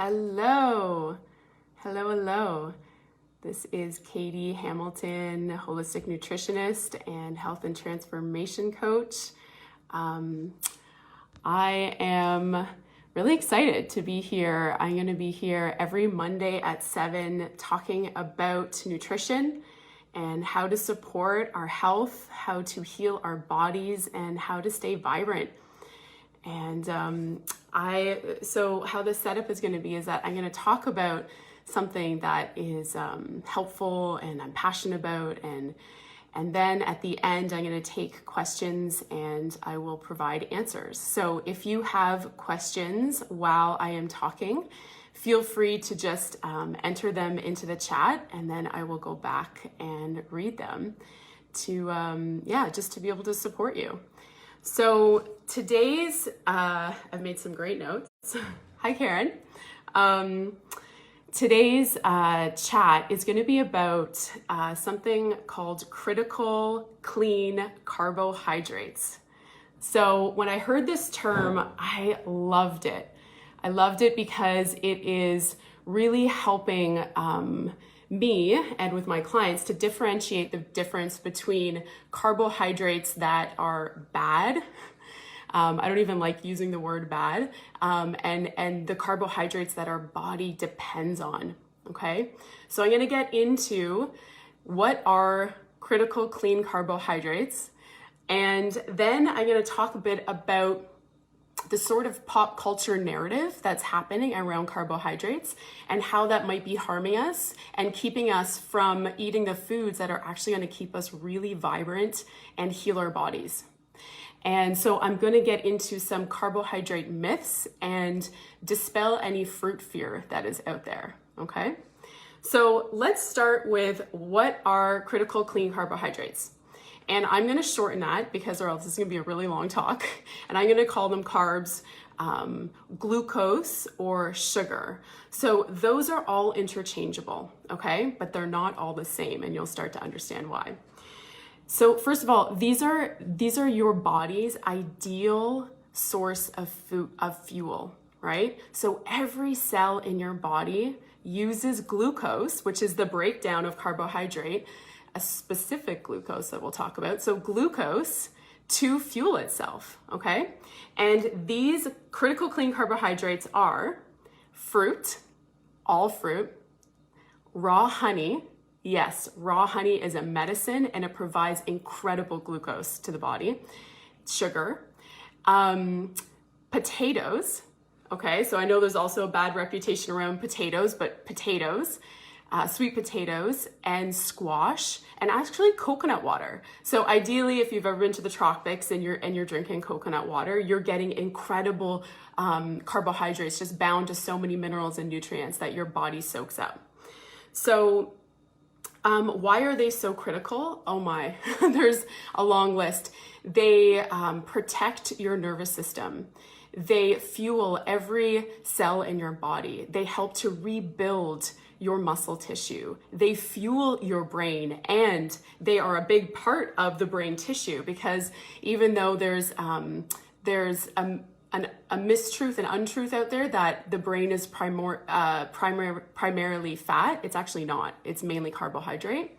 Hello. Hello. This is Katie Hamilton, holistic nutritionist and health and transformation coach. I am really excited to be here. I'm going to be here every Monday at 7 talking about nutrition and how to support our health, how to heal our bodies, and how to stay vibrant. And so how the setup is going to be is that I'm going to talk about something that is helpful and I'm passionate about, and then at the end I'm going to take questions and I will provide answers. So if you have questions while I am talking, feel free to just enter them into the chat, and then I will go back and read them to just to be able to support you. So today's, I've made some great notes. Hi, Karen. Today's chat is going to be about something called critical clean carbohydrates. So when I heard this term, I loved it. I loved it because it is really helping me and with my clients to differentiate the difference between carbohydrates that are bad. I don't even like using the word bad, and the carbohydrates that our body depends on, okay? So I'm gonna get into what are critical clean carbohydrates, and then I'm gonna talk a bit about the sort of pop culture narrative that's happening around carbohydrates and how that might be harming us and keeping us from eating the foods that are actually going to keep us really vibrant and heal our bodies. And so I'm going to get into some carbohydrate myths and dispel any fruit fear that is out there, okay? So let's start with what are critical clean carbohydrates. And I'm going to shorten that because or else it's going to be a really long talk. And I'm going to call them carbs, glucose, or sugar. So those are all interchangeable, okay? But they're not all the same, and you'll start to understand why. So first of all, these are your body's ideal source of fuel, right? So every cell in your body uses glucose, which is the breakdown of carbohydrate, a specific glucose that we'll talk about. So glucose to fuel itself, okay? And these critical clean carbohydrates are fruit, all fruit, raw honey. Yes, raw honey is a medicine and it provides incredible glucose to the body. Sugar, potatoes, okay? So I know there's also a bad reputation around potatoes, but potatoes, sweet potatoes, and squash, and actually coconut water. So ideally, if you've ever been to the tropics and you're drinking coconut water, you're getting incredible carbohydrates just bound to so many minerals and nutrients that your body soaks up. So why are they so critical? Oh my, there's a long list. They protect your nervous system. They fuel every cell in your body. They help to rebuild your muscle tissue. They fuel your brain, and they are a big part of the brain tissue, because even though there's a mistruth and untruth out there that the brain is primarily fat, it's actually not. It's mainly carbohydrate.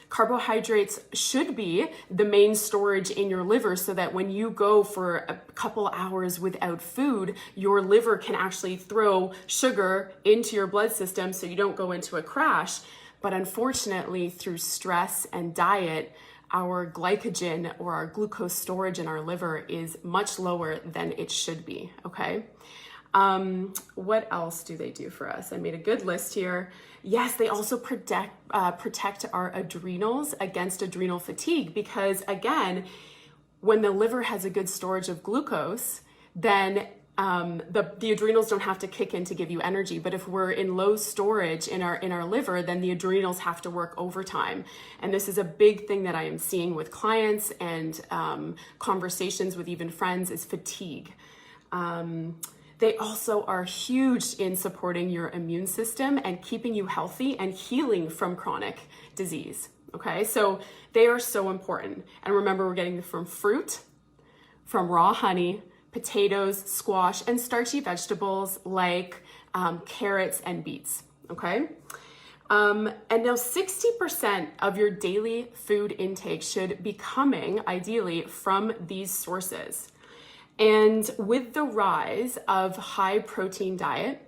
Carbohydrates should be the main storage in your liver, so that when you go for a couple hours without food, your liver can actually throw sugar into your blood system so you don't go into a crash. But unfortunately, through stress and diet, our glycogen or our glucose storage in our liver is much lower than it should be, okay? What else do they do for us? I made a good list here. Yes, they also protect our adrenals against adrenal fatigue, because again, when the liver has a good storage of glucose, then the adrenals don't have to kick in to give you energy. But if we're in low storage in our liver, then the adrenals have to work overtime. And this is a big thing that I am seeing with clients and conversations with even friends, is fatigue. They also are huge in supporting your immune system and keeping you healthy and healing from chronic disease, okay? So they are so important. And remember, we're getting them from fruit, from raw honey, potatoes, squash, and starchy vegetables like carrots and beets, okay? And now 60% of your daily food intake should be coming, ideally, from these sources. And with the rise of high protein diet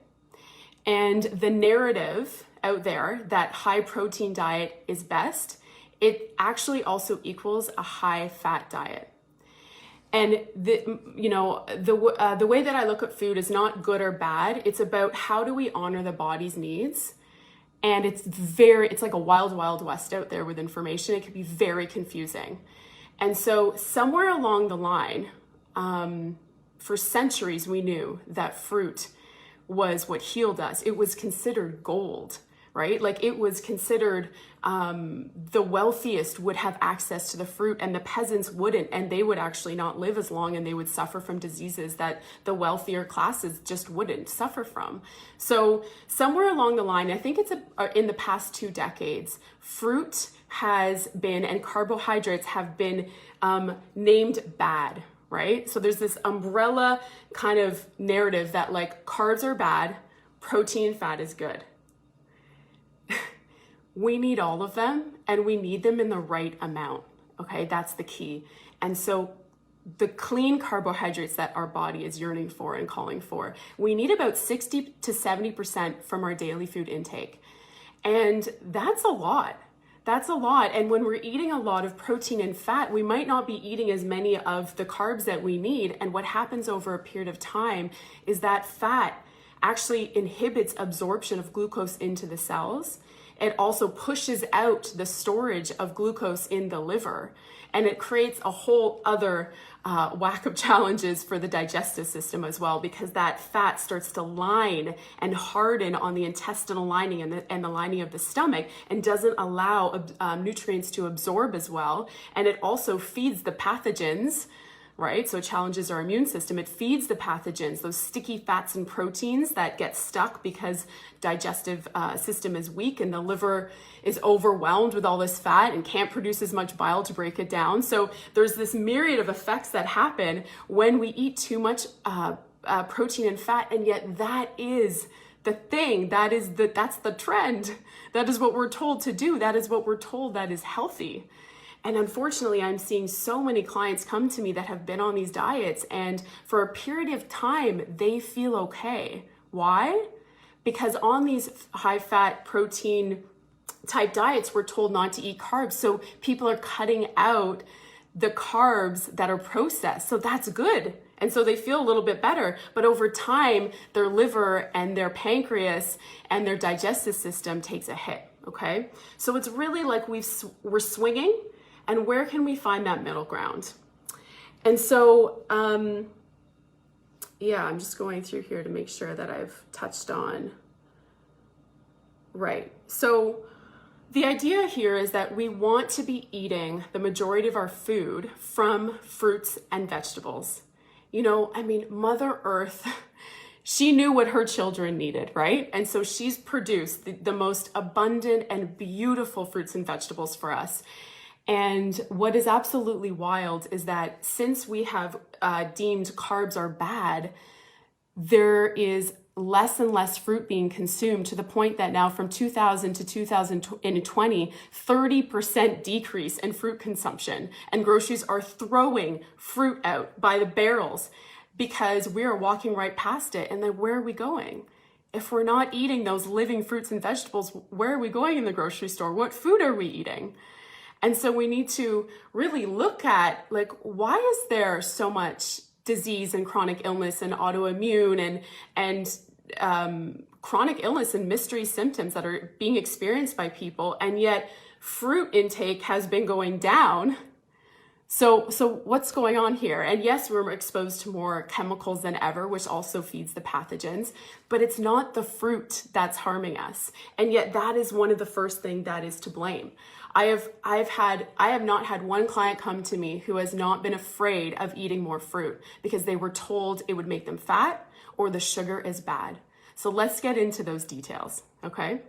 and the narrative out there that high protein diet is best, it actually also equals a high fat diet. And the way that I look at food is not good or bad. It's about how do we honor the body's needs. And it's like a wild, wild west out there with information. It can be very confusing. And so somewhere along the line, for centuries, we knew that fruit was what healed us. It was considered gold, right? Like it was considered the wealthiest would have access to the fruit and the peasants wouldn't, and they would actually not live as long and they would suffer from diseases that the wealthier classes just wouldn't suffer from. So somewhere along the line, I think it's in the past 2 decades, fruit has been and carbohydrates have been named bad, right? So there's this umbrella kind of narrative that like carbs are bad, protein and fat is good. We need all of them and we need them in the right amount, okay? That's the key. And so the clean carbohydrates that our body is yearning for and calling for, we need about 60 to 70% from our daily food intake. And that's a lot. That's a lot. And when we're eating a lot of protein and fat, we might not be eating as many of the carbs that we need. And what happens over a period of time is that fat actually inhibits absorption of glucose into the cells. It also pushes out the storage of glucose in the liver, and it creates a whole other whack of challenges for the digestive system as well, because that fat starts to line and harden on the intestinal lining and the lining of the stomach and doesn't allow nutrients to absorb as well. And it also feeds the pathogens, right? So it challenges our immune system. It feeds the pathogens, those sticky fats and proteins that get stuck because digestive system is weak and the liver is overwhelmed with all this fat and can't produce as much bile to break it down. So there's this myriad of effects that happen when we eat too much protein and fat, and yet that is the thing, that's the trend. That is what we're told to do. That is what we're told that is healthy. And unfortunately, I'm seeing so many clients come to me that have been on these diets, and for a period of time, they feel okay. Why? Because on these high fat protein type diets, we're told not to eat carbs. So people are cutting out the carbs that are processed. So that's good. And so they feel a little bit better. But over time, their liver and their pancreas and their digestive system takes a hit. Okay. So it's really like we're swinging. And where can we find that middle ground? And so, I'm just going through here to make sure that I've touched on. Right. So the idea here is that we want to be eating the majority of our food from fruits and vegetables. Mother Earth, she knew what her children needed, right? And so she's produced the most abundant and beautiful fruits and vegetables for us. And what is absolutely wild is that since we have deemed carbs are bad, there is less and less fruit being consumed, to the point that now from 2000 to 2020, 30% decrease in fruit consumption, and groceries are throwing fruit out by the barrels because we are walking right past it. And then where are we going? If we're not eating those living fruits and vegetables, where are we going in the grocery store? What food are we eating? And so we need to really look at, why is there so much disease and chronic illness and autoimmune and chronic illness and mystery symptoms that are being experienced by people, and yet fruit intake has been going down. So what's going on here? And yes, we're exposed to more chemicals than ever, which also feeds the pathogens, but it's not the fruit that's harming us. And yet that is one of the first things that is to blame. I have not had one client come to me who has not been afraid of eating more fruit because they were told it would make them fat or the sugar is bad. So let's get into those details, okay?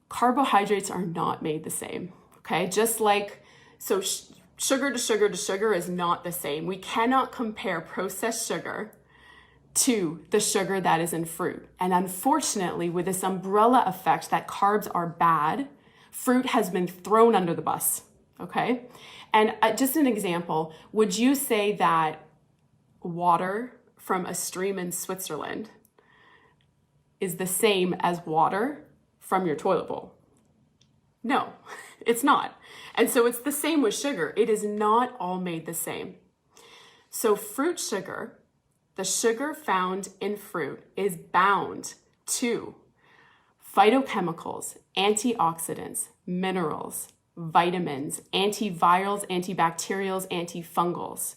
Carbohydrates are not made the same, okay? sugar to sugar to sugar is not the same. We cannot compare processed sugar to the sugar that is in fruit. And unfortunately, with this umbrella effect that carbs are bad, fruit has been thrown under the bus, okay? And just an example, would you say that water from a stream in Switzerland is the same as water from your toilet bowl? No, it's not. And so it's the same with sugar. It is not all made the same. So fruit sugar, the sugar found in fruit, is bound to phytochemicals, antioxidants, minerals, vitamins, antivirals, antibacterials, antifungals.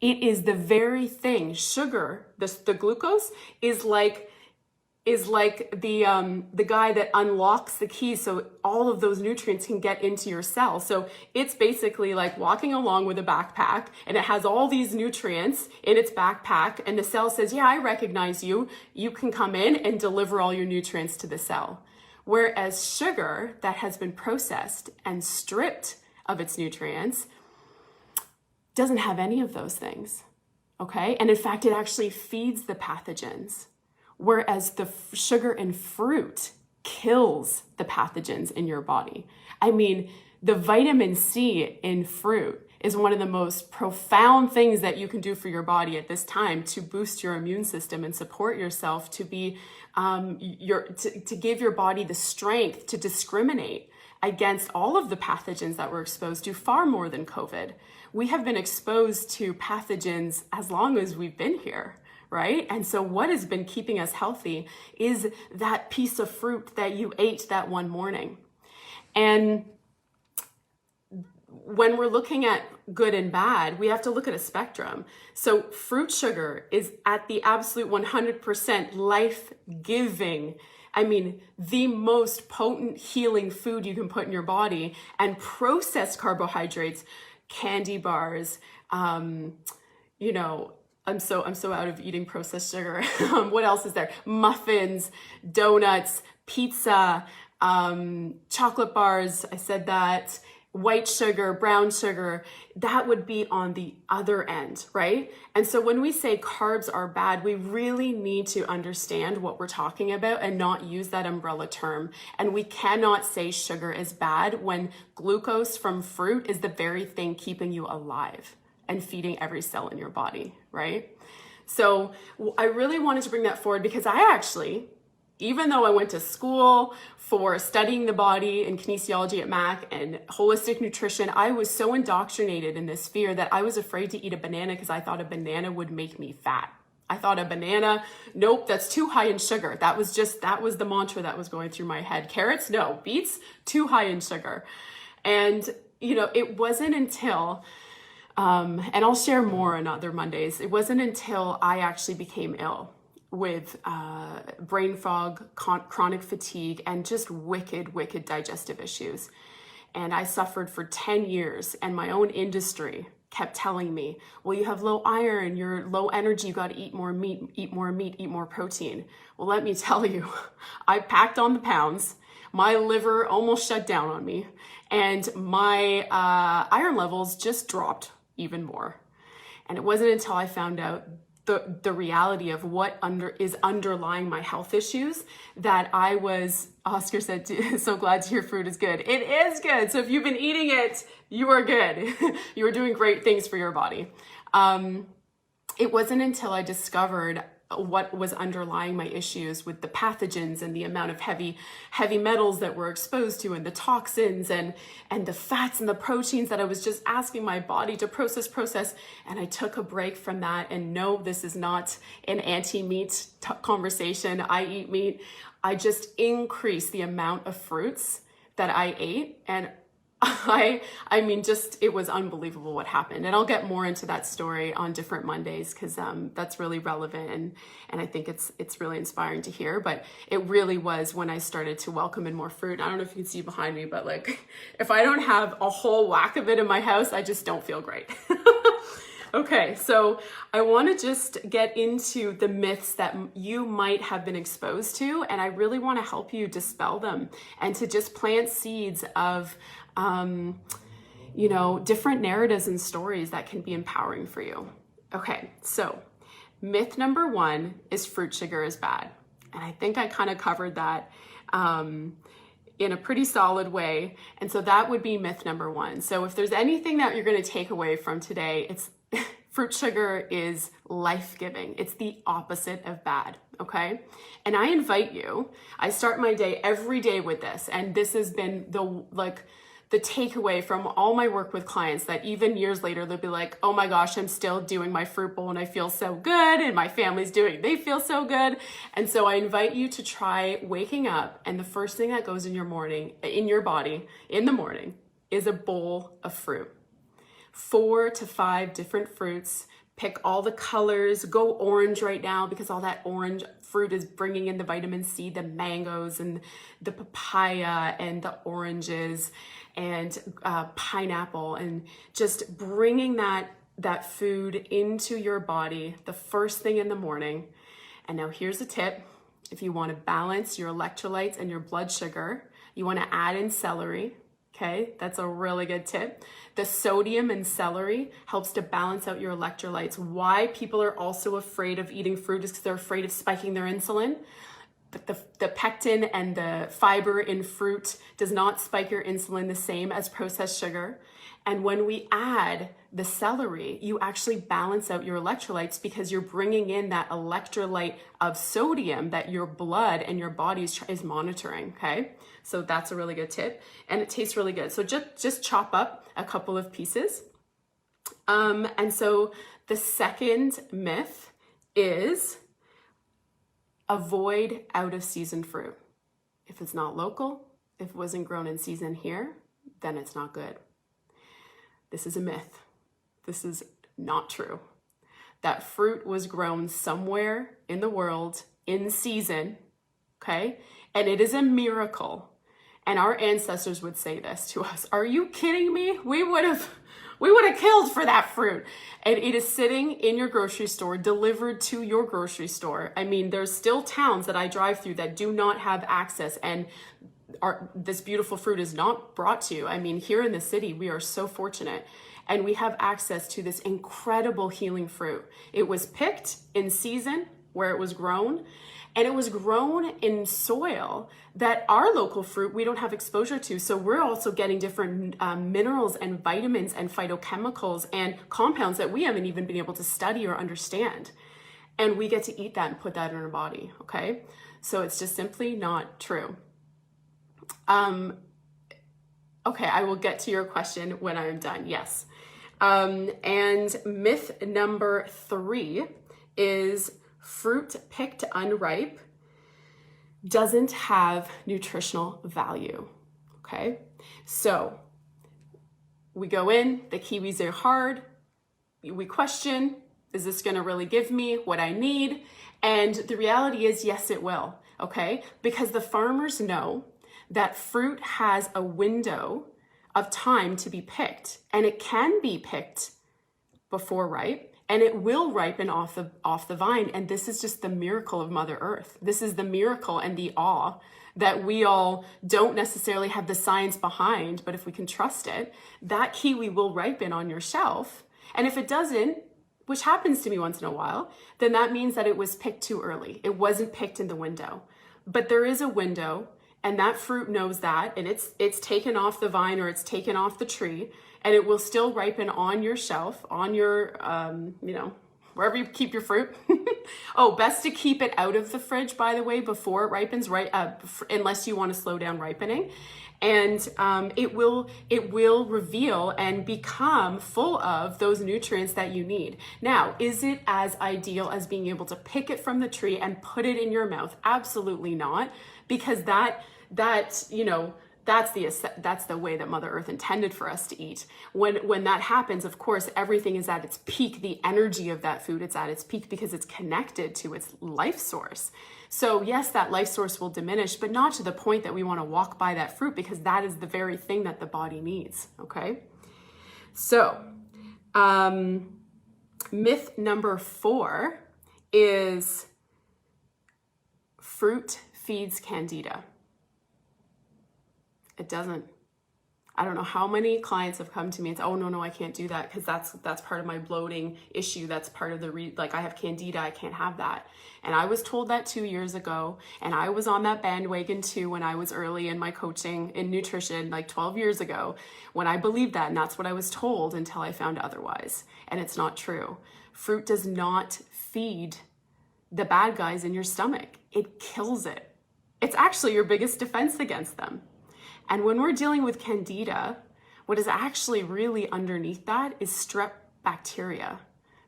It is the very thing. Sugar, the glucose, is like the guy that unlocks the key so all of those nutrients can get into your cell. So it's basically like walking along with a backpack, and it has all these nutrients in its backpack, and the cell says, yeah, I recognize you. You can come in and deliver all your nutrients to the cell. Whereas sugar that has been processed and stripped of its nutrients doesn't have any of those things, okay? And in fact, it actually feeds the pathogens. Whereas the sugar in fruit kills the pathogens in your body. I mean, the vitamin C in fruit is one of the most profound things that you can do for your body at this time to boost your immune system and support yourself, to be to give your body the strength to discriminate against all of the pathogens that we're exposed to, far more than COVID. We have been exposed to pathogens as long as we've been here, right? And so what has been keeping us healthy is that piece of fruit that you ate that one morning. And when we're looking at good and bad, we have to look at a spectrum. So fruit sugar is at the absolute 100% life-giving, I mean, the most potent healing food you can put in your body. And processed carbohydrates, candy bars, you know, I'm so out of eating processed sugar. What else is there? Muffins, donuts, pizza, chocolate bars. I said that. White sugar, brown sugar, that would be on the other end, right? And so when we say carbs are bad, we really need to understand what we're talking about and not use that umbrella term. And we cannot say sugar is bad when glucose from fruit is the very thing keeping you alive and feeding every cell in your body, right? So I really wanted to bring that forward because I actually, even though I went to school for studying the body and kinesiology at Mac and holistic nutrition, I was so indoctrinated in this fear that I was afraid to eat a banana because I thought a banana would make me fat. I thought a banana, nope, that's too high in sugar. That was the mantra that was going through my head. Carrots, no. Beets, too high in sugar. And, you know, it wasn't until, and I'll share more on other Mondays, it wasn't until I actually became ill with brain fog, chronic fatigue, and just wicked digestive issues. And I suffered for 10 years, and my own industry kept telling me, well, you have low iron, you're low energy, you gotta eat more meat, eat more protein. Well, let me tell you, I packed on the pounds, my liver almost shut down on me, and my iron levels just dropped even more. And it wasn't until I found out the reality of what is underlying my health issues that I was, Oscar said, so glad to hear fruit is good. It is good. So if you've been eating it, you are good. You are doing great things for your body. It wasn't until I discovered what was underlying my issues with the pathogens and the amount of heavy metals that we're exposed to, and the toxins and the fats and the proteins that I was just asking my body to process. And I took a break from that. And no, this is not an anti-meat conversation. I eat meat. I just increased the amount of fruits that I ate, and I mean, just, it was unbelievable what happened. And I'll get more into that story on different Mondays because that's really relevant, and I think it's really inspiring to hear. But it really was when I started to welcome in more fruit. I don't know if you can see behind me, but like, if I don't have a whole whack of it in my house, I just don't feel great. Okay, so I want to just get into the myths that you might have been exposed to, and I really want to help you dispel them and to just plant seeds of different narratives and stories that can be empowering for you. Okay, so myth number 1 is fruit sugar is bad. And I think I kind of covered that in a pretty solid way. And so that would be myth number 1. So if there's anything that you're going to take away from today, it's fruit sugar is life-giving. It's the opposite of bad, okay? And I invite you, I start my day every day with this, and this has been the takeaway from all my work with clients, that even years later, they'll be like, oh my gosh, I'm still doing my fruit bowl and I feel so good, and my family's they feel so good. And so I invite you to try waking up, and the first thing that goes in your body in the morning is a bowl of fruit. 4 to 5 different fruits. Pick all the colors, go orange right now because all that orange fruit is bringing in the vitamin C, the mangoes and the papaya and the oranges and pineapple, and just bringing that food into your body the first thing in the morning. And now here's a tip. If you want to balance your electrolytes and your blood sugar, you want to add in celery. Okay, that's a really good tip. The sodium in celery helps to balance out your electrolytes. Why people are also afraid of eating fruit is because they're afraid of spiking their insulin. But the pectin and the fiber in fruit does not spike your insulin the same as processed sugar. And when we add the celery, you actually balance out your electrolytes because you're bringing in that electrolyte of sodium that your blood and your body is monitoring, okay? So that's a really good tip, and it tastes really good. So just chop up a couple of pieces. And so the second myth is avoid out-of-season fruit. If it's not local, if it wasn't grown in season here, then it's not good. This is a myth. This is not true. That fruit was grown somewhere in the world in season, okay? And it is a miracle. And our ancestors would say this to us. Are you kidding me? We would have killed for that fruit. And it is sitting in your grocery store, delivered to your grocery store. I mean, there's still towns that I drive through that do not have access, and this beautiful fruit is not brought to you. I mean, here in the city, we are so fortunate, and we have access to this incredible healing fruit. It was picked in season where it was grown, and it was grown in soil that our local fruit we don't have exposure to. So we're also getting different minerals and vitamins and phytochemicals and compounds that we haven't even been able to study or understand. And we get to eat that and put that in our body, okay? So it's just simply not true. Okay, I will get to your question when I'm done, yes. And myth number 3 is fruit picked unripe doesn't have nutritional value, okay? So we go in, the kiwis are hard, we question, is this gonna really give me what I need? And the reality is, yes, it will, okay? Because the farmers know that fruit has a window of time to be picked, and it can be picked before ripe, and it will ripen off the vine. And this is just the miracle of Mother Earth. This is the miracle and the awe that we all don't necessarily have the science behind, but if we can trust it, that kiwi will ripen on your shelf. And if it doesn't, which happens to me once in a while, then that means that it was picked too early. It wasn't picked in the window. But there is a window, and that fruit knows that, and it's taken off the vine or it's taken off the tree, and it will still ripen on your shelf, on your, wherever you keep your fruit. Oh, best to keep it out of the fridge, by the way, before it ripens, right? Unless you want to slow down ripening. And it will reveal and become full of those nutrients that you need. Now, is it as ideal as being able to pick it from the tree and put it in your mouth? Absolutely not, because that's the way that Mother Earth intended for us to eat. When that happens, of course, everything is at its peak. The energy of that food, it's at its peak because it's connected to its life source. So yes, that life source will diminish, but not to the point that we want to walk by that fruit, because that is the very thing that the body needs, okay? So, myth number 4 is fruit feeds candida. It doesn't. I don't know how many clients have come to me and said, oh, no, I can't do that because that's part of my bloating issue. That's part of like I have candida, I can't have that. And I was told that 2 years ago. And I was on that bandwagon too when I was early in my coaching in nutrition, like 12 years ago, when I believed that. And that's what I was told until I found otherwise. And it's not true. Fruit does not feed the bad guys in your stomach. It kills it. It's actually your biggest defense against them. And when we're dealing with candida, what is actually really underneath that is strep bacteria.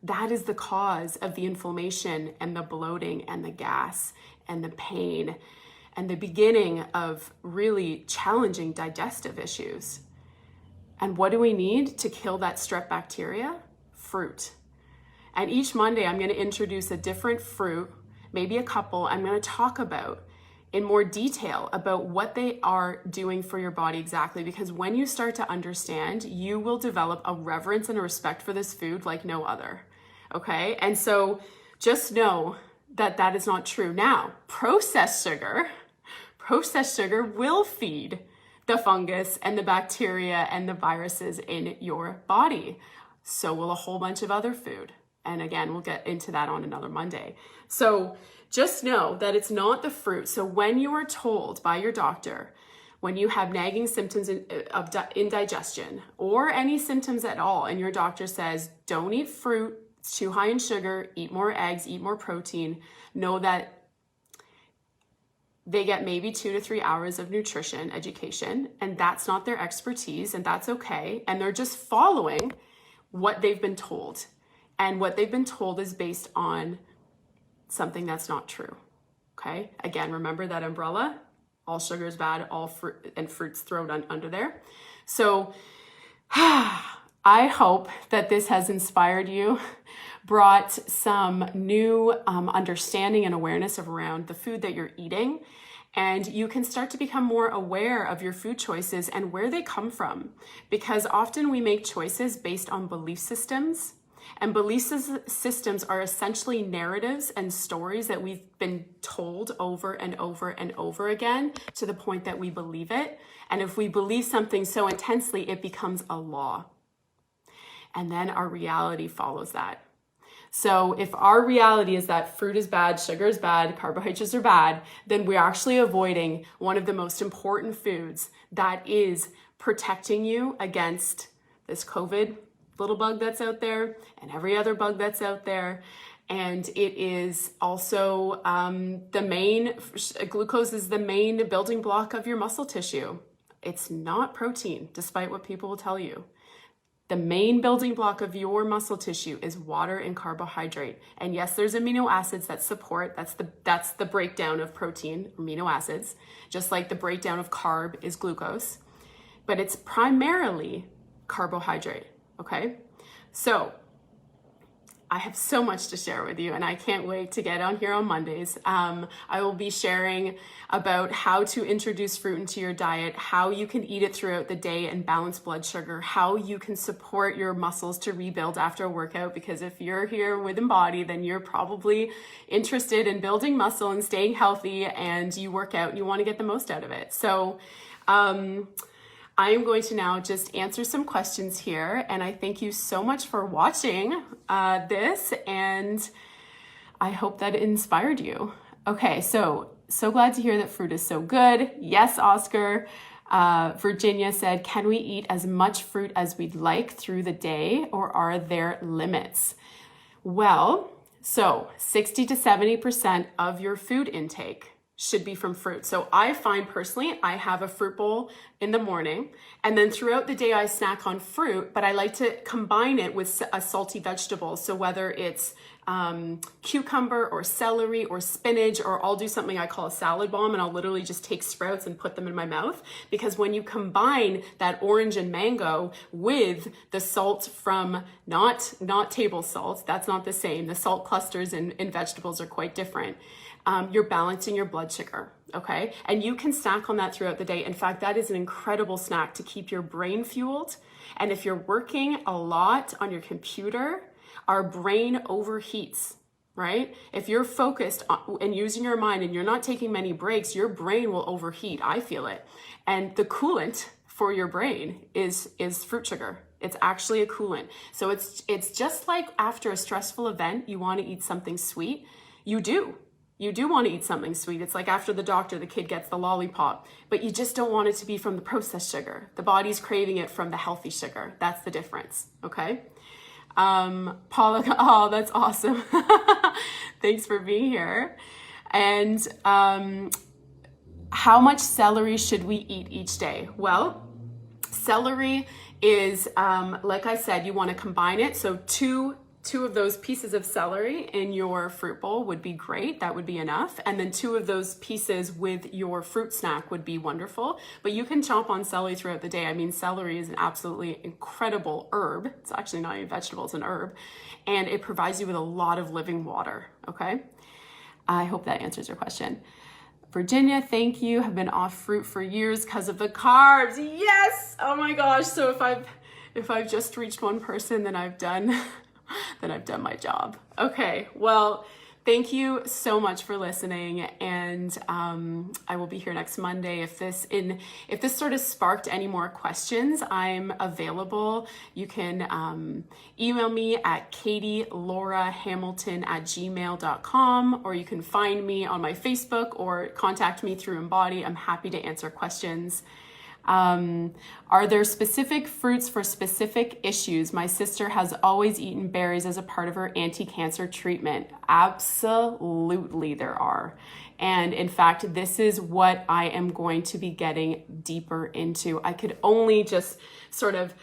That is the cause of the inflammation and the bloating and the gas and the pain and the beginning of really challenging digestive issues. And what do we need to kill that strep bacteria? Fruit. And each Monday, I'm going to introduce a different fruit, maybe a couple. I'm going to talk about in more detail about what they are doing for your body exactly, because when you start to understand, you will develop a reverence and a respect for this food like no other, okay? And so just know that that is not true. Now, processed sugar will feed the fungus and the bacteria and the viruses in your body. So will a whole bunch of other food. And again, we'll get into that on another Monday. So just know that it's not the fruit. So when you are told by your doctor, when you have nagging symptoms of indigestion or any symptoms at all, and your doctor says, don't eat fruit, it's too high in sugar, eat more eggs, eat more protein, know that they get maybe 2 to 3 hours of nutrition education, and that's not their expertise, and that's okay. And they're just following what they've been told. And what they've been told is based on something that's not true, okay? Again, remember that umbrella, all sugar is bad, all fruit and fruit's thrown under there. So I hope that this has inspired you, brought some new understanding and awareness around the food that you're eating, and you can start to become more aware of your food choices and where they come from, because often we make choices based on belief systems. And belief systems are essentially narratives and stories that we've been told over and over and over again to the point that we believe it. And if we believe something so intensely, it becomes a law. And then our reality follows that. So if our reality is that fruit is bad, sugar is bad, carbohydrates are bad, then we're actually avoiding one of the most important foods that is protecting you against this COVID little bug that's out there and every other bug that's out there. And it is also glucose is the main building block of your muscle tissue. It's not protein, despite what people will tell you. The main building block of your muscle tissue is water and carbohydrate. And yes, there's amino acids that support, that's the breakdown of protein, amino acids, just like the breakdown of carb is glucose, but it's primarily carbohydrate. Okay, so I have so much to share with you, and I can't wait to get on here on Mondays. I will be sharing about how to introduce fruit into your diet, how you can eat it throughout the day and balance blood sugar, how you can support your muscles to rebuild after a workout, because if you're here with eMbody, then you're probably interested in building muscle and staying healthy, and you work out and you want to get the most out of it. So, I am going to now just answer some questions here, and I thank you so much for watching this, and I hope that it inspired you. Okay, so glad to hear that fruit is so good. Yes, Oscar. Virginia said, can we eat as much fruit as we'd like through the day, or are there limits? Well, so 60 to 70% of your food intake should be from fruit. So I find personally, I have a fruit bowl in the morning, and then throughout the day I snack on fruit, but I like to combine it with a salty vegetable. So whether it's cucumber or celery or spinach, or I'll do something I call a salad bomb, and I'll literally just take sprouts and put them in my mouth, because when you combine that orange and mango with the salt from not table salt, that's not the same. The salt clusters in vegetables are quite different. You're balancing your blood sugar, okay? And you can snack on that throughout the day. In fact, that is an incredible snack to keep your brain fueled. And if you're working a lot on your computer, our brain overheats, right? If you're focused on, and using your mind and you're not taking many breaks, your brain will overheat. I feel it. And the coolant for your brain is fruit sugar. It's actually a coolant. So it's just like after a stressful event, you want to eat something sweet. You do want to eat something sweet. It's like after the doctor, the kid gets the lollipop, but you just don't want it to be from the processed sugar. The body's craving it from the healthy sugar. That's the difference, okay? Paula, oh, that's awesome. Thanks for being here. And how much celery should we eat each day? Well, celery is, like I said, you want to combine it. So two of those pieces of celery in your fruit bowl would be great. That would be enough. And then 2 of those pieces with your fruit snack would be wonderful. But you can chomp on celery throughout the day. I mean, celery is an absolutely incredible herb. It's actually not even a vegetable, it's an herb. And it provides you with a lot of living water, okay? I hope that answers your question. Virginia, thank you. Have been off fruit for years because of the carbs. Yes! Oh my gosh. So if I've just reached one person, then I've done my job. Okay, well, thank you so much for listening, and I will be here next Monday. If this sort of sparked any more questions, I'm available. You can email me at katielaurahamilton@gmail.com, or you can find me on my Facebook or contact me through eMbody. I'm happy to answer questions. Are there specific fruits for specific issues? My sister has always eaten berries as a part of her anti-cancer treatment. Absolutely there are. And in fact, this is what I am going to be getting deeper into. I could only just sort of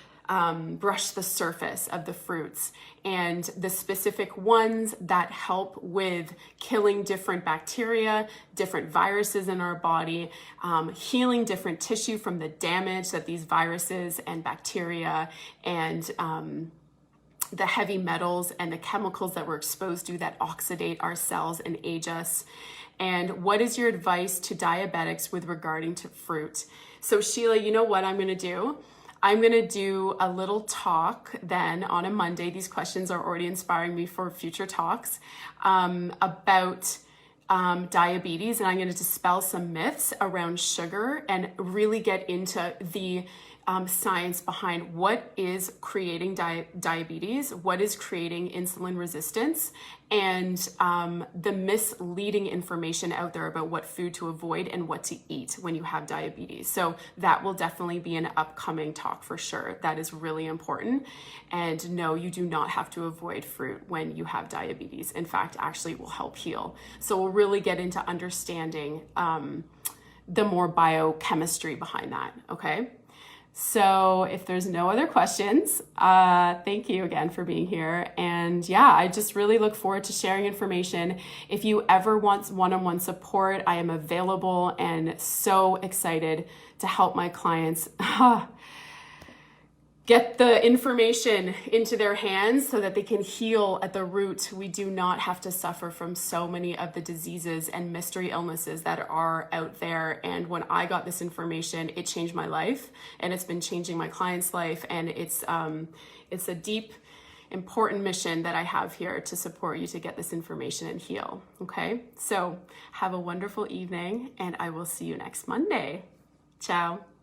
brush the surface of the fruits and the specific ones that help with killing different bacteria, different viruses in our body, healing different tissue from the damage that these viruses and bacteria and the heavy metals and the chemicals that we're exposed to that oxidate our cells and age us. And what is your advice to diabetics with regarding to fruit? So Sheila, you know what I'm going to do? I'm going to do a little talk then on a Monday. These questions are already inspiring me for future talks about diabetes. And I'm going to dispel some myths around sugar and really get into the science behind what is creating diabetes, what is creating insulin resistance, and the misleading information out there about what food to avoid and what to eat when you have diabetes. So that will definitely be an upcoming talk for sure. That is really important. And no, you do not have to avoid fruit when you have diabetes. In fact, actually it will help heal. So we'll really get into understanding the more biochemistry behind that, okay? So if there's no other questions, thank you again for being here. And yeah, I just really look forward to sharing information. If you ever want one-on-one support, I am available and so excited to help my clients get the information into their hands so that they can heal at the root. We do not have to suffer from so many of the diseases and mystery illnesses that are out there. And when I got this information, it changed my life, and it's been changing my client's life. And it's a deep, important mission that I have here to support you to get this information and heal. Okay, so have a wonderful evening, and I will see you next Monday. Ciao.